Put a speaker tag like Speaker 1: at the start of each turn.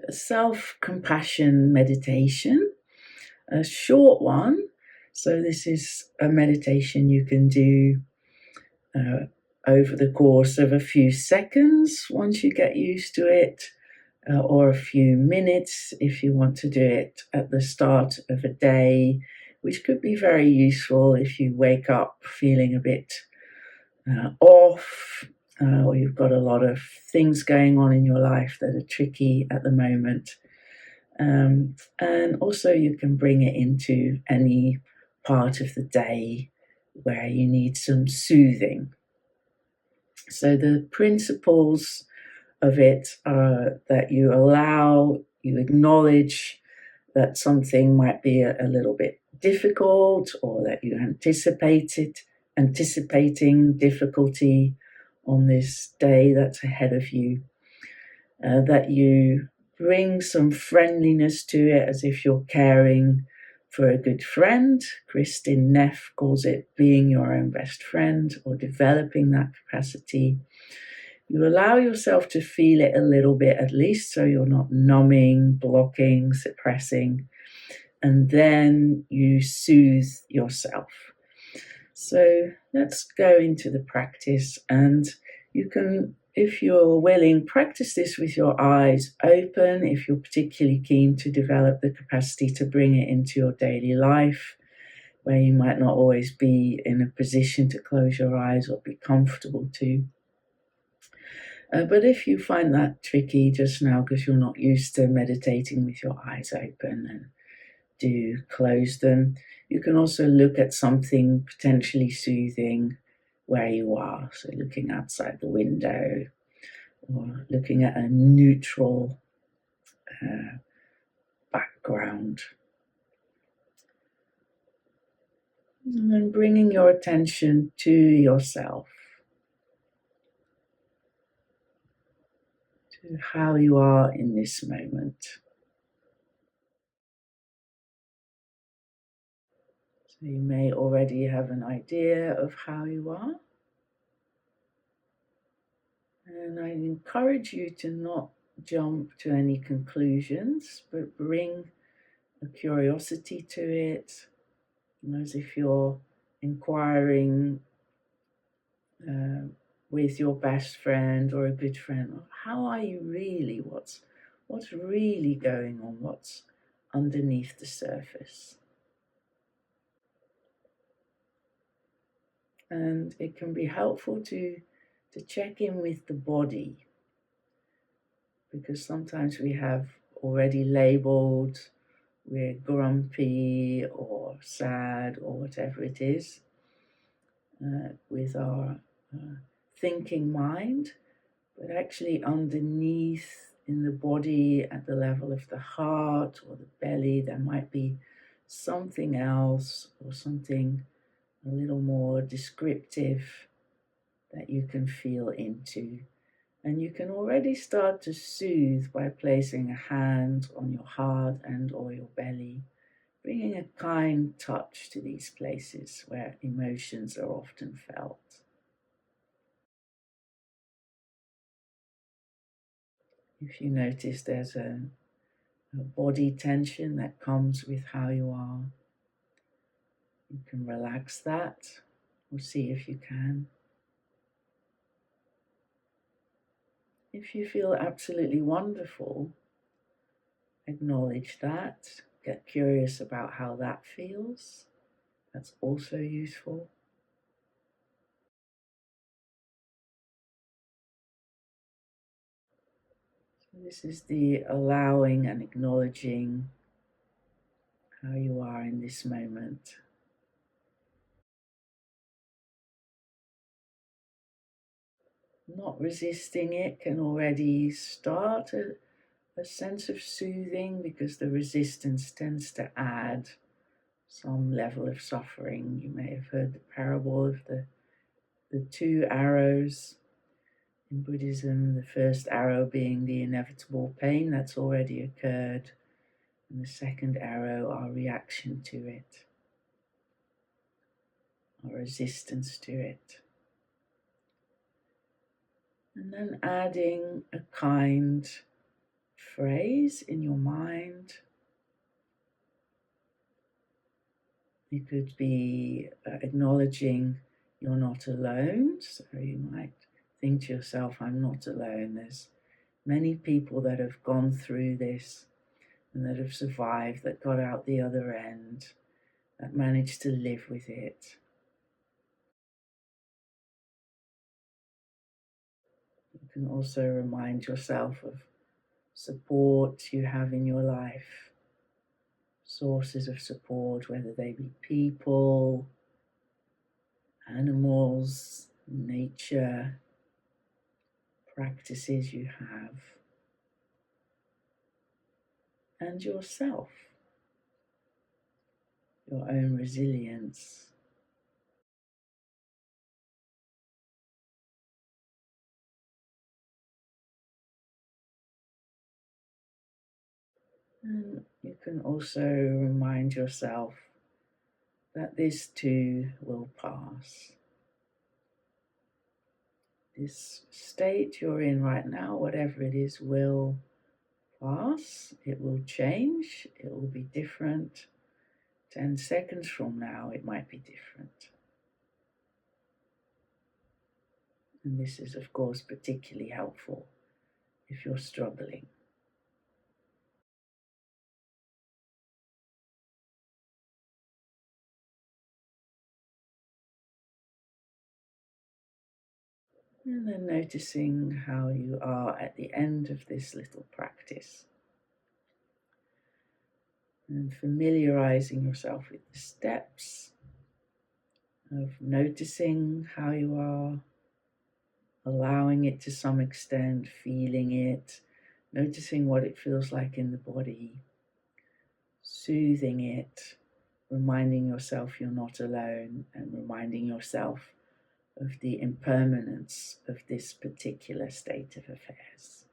Speaker 1: A self-compassion meditation, a short one. So this is a meditation you can do over the course of a few seconds once you get used to it, or a few minutes if you want to do it at the start of a day, which could be very useful if you wake up feeling a bit off, or you've got a lot of things going on in your life that are tricky at the moment. And also you can bring it into any part of the day where you need some soothing. So the principles of it are that you acknowledge that something might be a little bit difficult, or that you anticipating difficulty on this day that's ahead of you, that you bring some friendliness to it as if you're caring for a good friend. Kristin Neff calls it being your own best friend, or developing that capacity. You allow yourself to feel it a little bit at least, so you're not numbing, blocking, suppressing, and then you soothe yourself. So let's go into the practice, and you can, if you're willing, practice this with your eyes open if you're particularly keen to develop the capacity to bring it into your daily life, where you might not always be in a position to close your eyes or be comfortable to. But if you find that tricky just now because you're not used to meditating with your eyes open, and do close them, you can also look at something potentially soothing where you are. So looking outside the window, or looking at a neutral background. And then bringing your attention to yourself, to how you are in this moment. So you may already have an idea of how you are. And I encourage you to not jump to any conclusions, but bring a curiosity to it, as if you're inquiring with your best friend or a good friend. How are you really? What's really going on? What's underneath the surface? And it can be helpful to check in with the body, because sometimes we have already labeled we're grumpy or sad or whatever it is with our thinking mind, but actually underneath in the body, at the level of the heart or the belly, there might be something else, or something a little more descriptive that you can feel into. And you can already start to soothe by placing a hand on your heart and or your belly, bringing a kind touch to these places where emotions are often felt. If you notice there's a body tension that comes with how you are, you can relax that, or see if you can. If you feel absolutely wonderful, acknowledge that. Get curious about how that feels. That's also useful. So this is the allowing and acknowledging how you are in this moment. Not resisting it can already start a sense of soothing, because the resistance tends to add some level of suffering. You may have heard the parable of the two arrows in Buddhism, the first arrow being the inevitable pain that's already occurred, and the second arrow, our reaction to it, our resistance to it. And then adding a kind phrase in your mind. It could be acknowledging you're not alone. So you might think to yourself, I'm not alone. There's many people that have gone through this and that have survived, that got out the other end, that managed to live with it. You can also remind yourself of support you have in your life, sources of support, whether they be people, animals, nature, practices you have, and yourself, your own resilience. And you can also remind yourself that this too will pass. This state you're in right now, whatever it is, will pass. It will change. It will be different. 10 seconds from now, it might be different. And this is, of course, particularly helpful if you're struggling. And then noticing how you are at the end of this little practice. And familiarizing yourself with the steps of noticing how you are, allowing it to some extent, feeling it, noticing what it feels like in the body, soothing it, reminding yourself you're not alone, and reminding yourself of the impermanence of this particular state of affairs.